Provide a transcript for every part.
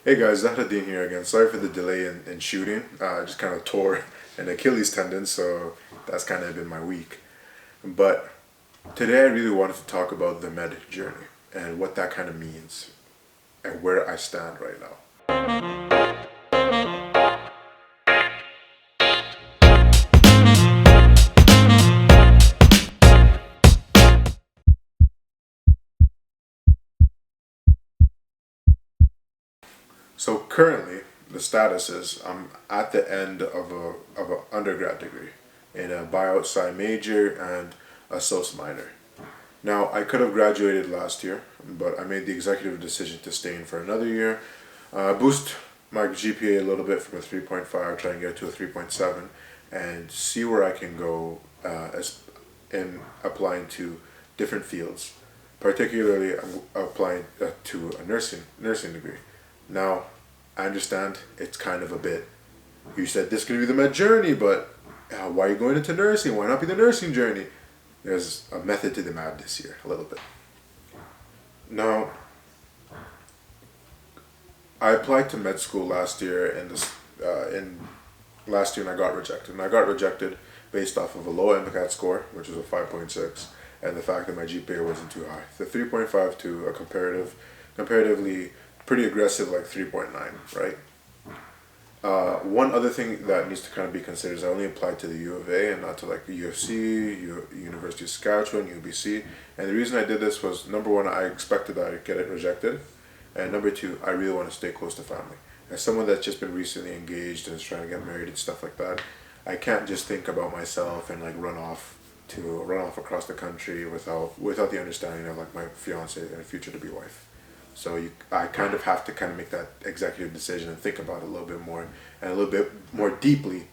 Hey guys, Zahradin here again. Sorry for the delay in shooting. I just kind of tore an Achilles tendon, so that's kind of been my week. But today I really wanted to talk about the med journey and what that kind of means and where I stand right now. So currently, the status is I'm at the end of an undergrad degree in a bio-sci major and a soc minor. Now, I could have graduated last year, but I made the executive decision to stay in for another year, boost my GPA a little bit from a 3.5, try and get to a 3.7, and see where I can go as in applying to different fields. Particularly, I'm applying to a nursing degree. Now, I understand it's kind of a bit. You said this could be the med journey, but why are you going into nursing? Why not be the nursing journey? There's a method to the madness here, a little bit. Now, I applied to med school last year, in last year, and I got rejected. And I got rejected based off of a low MCAT score, which was a 5.6, and the fact that my GPA wasn't too high. The 3.5 to a comparatively pretty aggressive like 3.9, right? One other thing that needs to kind of be considered is I only applied to the U of A and not to like the UFC, University of Saskatchewan, UBC. And the reason I did this was number one, I expected that I'd get it rejected, and number two, I really want to stay close to family. As someone that's just been recently engaged and is trying to get married and stuff like that, I can't just think about myself and like run off across the country without the understanding of like my fiance and future to be wife. I kind of have to kind of make that executive decision and think about it a little bit more and a little bit more deeply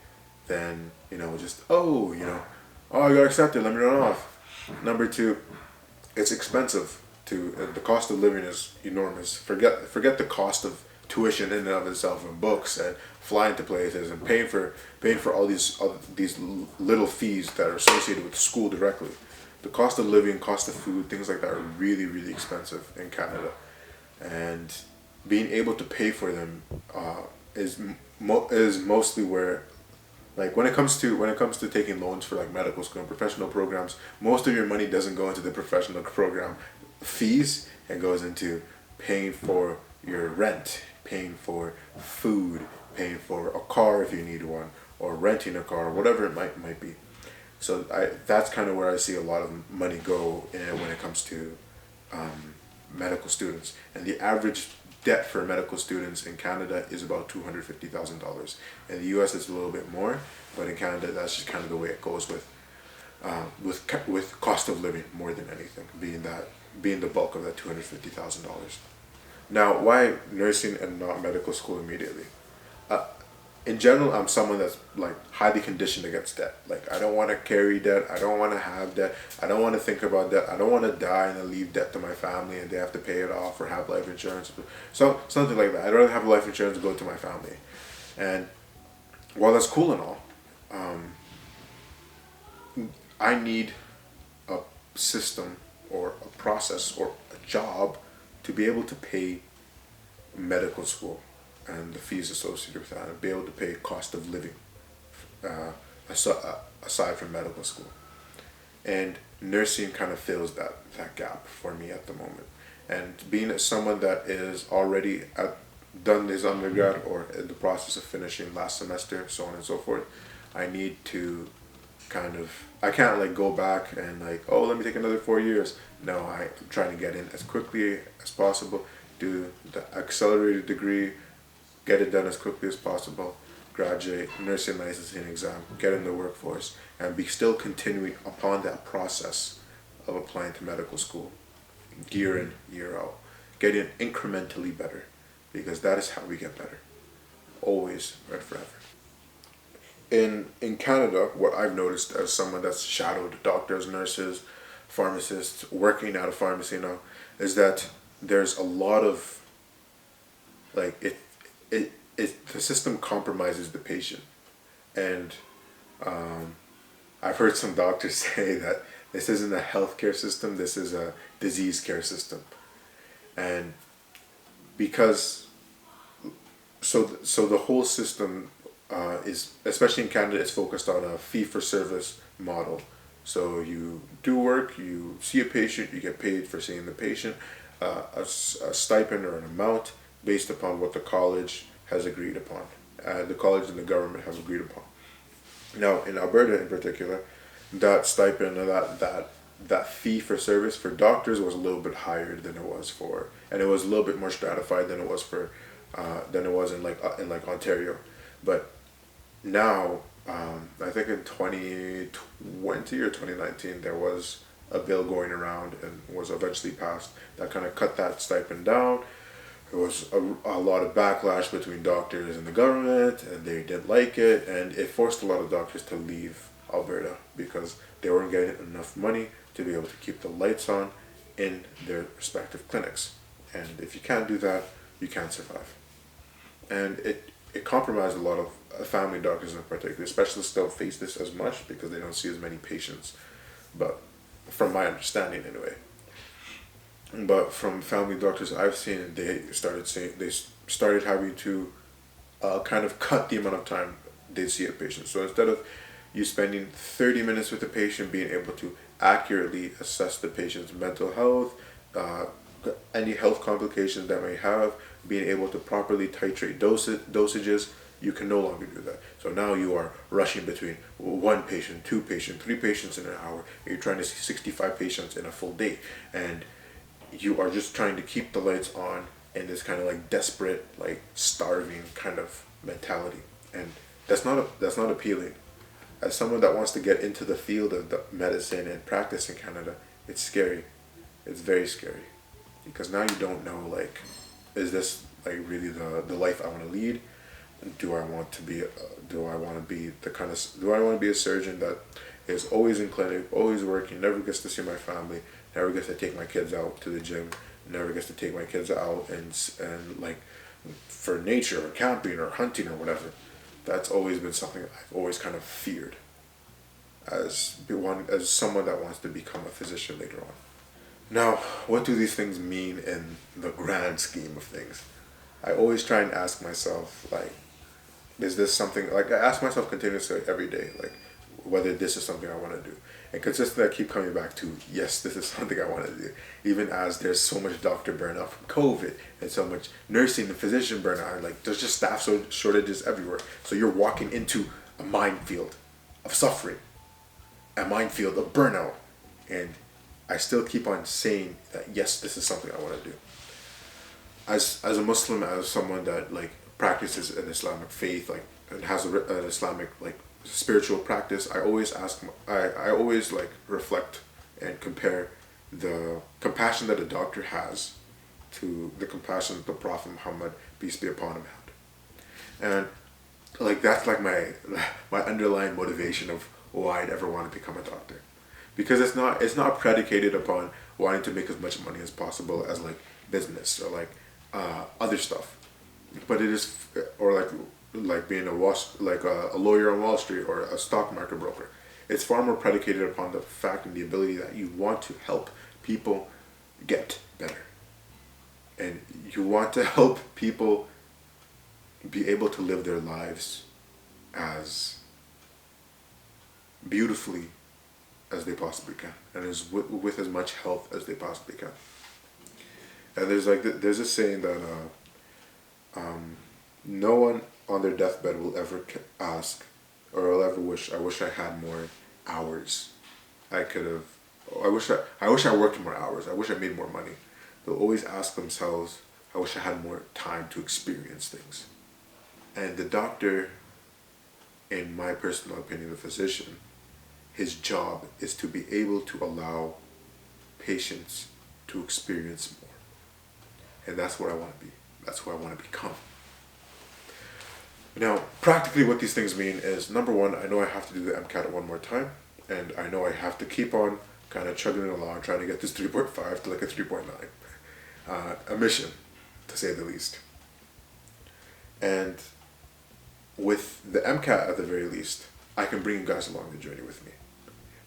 than just oh, I got accepted, let me run off. Number two, it's expensive. The cost of living is enormous. Forget the cost of tuition in and of itself and books and flying to places and paying for all these little fees that are associated with school directly. The cost of living, cost of food, things like that are really really expensive in Canada, and being able to pay for them is mostly where, like, when it comes to taking loans for like medical school and professional programs, most of your money doesn't go into the professional program fees. It goes into paying for your rent, paying for food, paying for a car if you need one, or renting a car, whatever it might be. So that's kind of where I see a lot of money go when it comes to medical students. And the average debt for medical students in Canada is about $250,000. In the U.S., it's a little bit more, but in Canada, that's just kind of the way it goes with cost of living more than anything, being the bulk of that $250,000. Now, why nursing and not medical school immediately? Uh, in general, I'm someone that's like highly conditioned against debt. Like, I don't want to carry debt. I don't want to have debt. I don't want to think about debt. I don't want to die and then leave debt to my family and they have to pay it off or have life insurance. So something like that. I'd rather have life insurance go to my family. And while that's cool and all, I need a system or a process or a job to be able to pay medical school and the fees associated with that, and be able to pay cost of living uh, aside from medical school. And nursing kind of fills that gap for me at the moment. And being someone that is already done his undergrad or in the process of finishing last semester, so on and so forth, I need to I can't like go back and like, oh, let me take another 4 years. No, I'm trying to get in as quickly as possible, do the accelerated degree, get it done as quickly as possible, graduate, nursing licensing exam, get in the workforce, and be still continuing upon that process of applying to medical school, year in, year out, getting incrementally better, because that is how we get better, always and forever. In Canada, what I've noticed as someone that's shadowed doctors, nurses, pharmacists, working at a pharmacy now, is that there's a lot of like the system compromises the patient, and I've heard some doctors say that this isn't a healthcare system, this is a disease care system, and because so the whole system is, especially in Canada, is focused on a fee for service model. So you do work, you see a patient, you get paid for seeing the patient, a stipend or an amount based upon what the college has agreed upon. The college and the government have agreed upon. Now, in Alberta in particular, that stipend or that fee for service for doctors was a little bit higher than it was for, and it was a little bit more stratified than it was for, than it was in like Ontario. But now, I think in 2020 or 2019, there was a bill going around and was eventually passed that kind of cut that stipend down. There was a lot of backlash between doctors and the government, and they didn't like it, and it forced a lot of doctors to leave Alberta because they weren't getting enough money to be able to keep the lights on in their respective clinics. And if you can't do that, you can't survive. And it compromised a lot of family doctors in particular. Specialists don't face this as much because they don't see as many patients, but from my understanding anyway. But from family doctors I've seen, they started having to kind of cut the amount of time they see a patient. So instead of you spending 30 minutes with the patient, being able to accurately assess the patient's mental health, any health complications that may have, being able to properly titrate dosages, you can no longer do that. So now you are rushing between one patient, two patients, three patients in an hour. You're trying to see 65 patients in a full day. And you are just trying to keep the lights on in this kind of like desperate, like starving kind of mentality. And that's not appealing. As someone that wants to get into the field of the medicine and practice in Canada, it's scary. It's very scary. Because now you don't know, like, is this like really the life I want to lead? Do I want to be a surgeon that is always in clinic, always working, never gets to see my family, never gets to take my kids out to the gym, never gets to take my kids out and like for nature or camping or hunting or whatever? That's always been something I've always kind of feared as someone that wants to become a physician later on. Now, what do these things mean in the grand scheme of things? I always try and ask myself, like, is this something, like, I ask myself continuously every day, like, whether this is something I want to do. And consistently I keep coming back to, yes, this is something I want to do. Even as there's so much doctor burnout from COVID and so much nursing and physician burnout, like, there's just staff shortages everywhere. So you're walking into a minefield of suffering, a minefield of burnout. And I still keep on saying that, yes, this is something I want to do. As a Muslim, as someone that like practices an Islamic faith, like, and has an Islamic like spiritual practice, I always like reflect and compare the compassion that a doctor has to the compassion that the Prophet Muhammad, peace be upon him, had. And like that's like my underlying motivation of why I'd ever want to become a doctor. Because it's not predicated upon wanting to make as much money as possible as like business or like other stuff, but it is, or like being a lawyer on Wall Street or a stock market broker. It's far more predicated upon the fact and the ability that you want to help people get better, and you want to help people be able to live their lives as beautifully as they possibly can, and with as much health as they possibly can. And there's a saying that no one on their deathbed will ever ask or will ever wish, I wish I had more hours. I wish I worked more hours. I wish I made more money. They'll always ask themselves, I wish I had more time to experience things. And the doctor, in my personal opinion, the physician, his job is to be able to allow patients to experience more. And that's what I want to be. That's who I want to become. Now, practically what these things mean is, number one, I know I have to do the MCAT one more time. And I know I have to keep on kind of chugging along, trying to get this 3.5 to like a 3.9. A mission, to say the least. And with the MCAT at the very least, I can bring you guys along the journey with me.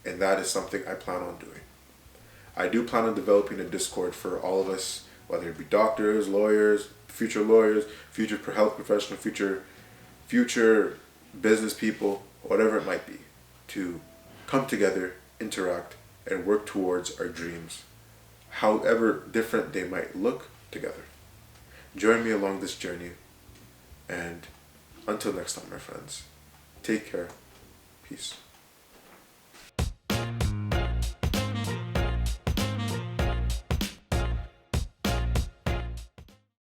And that is something I plan on doing. I do plan on developing a Discord for all of us, whether it be doctors, lawyers, future lawyers, future health professionals, future business people, whatever it might be, to come together, interact, and work towards our dreams, however different they might look together. Join me along this journey, and until next time, my friends, take care. Peace.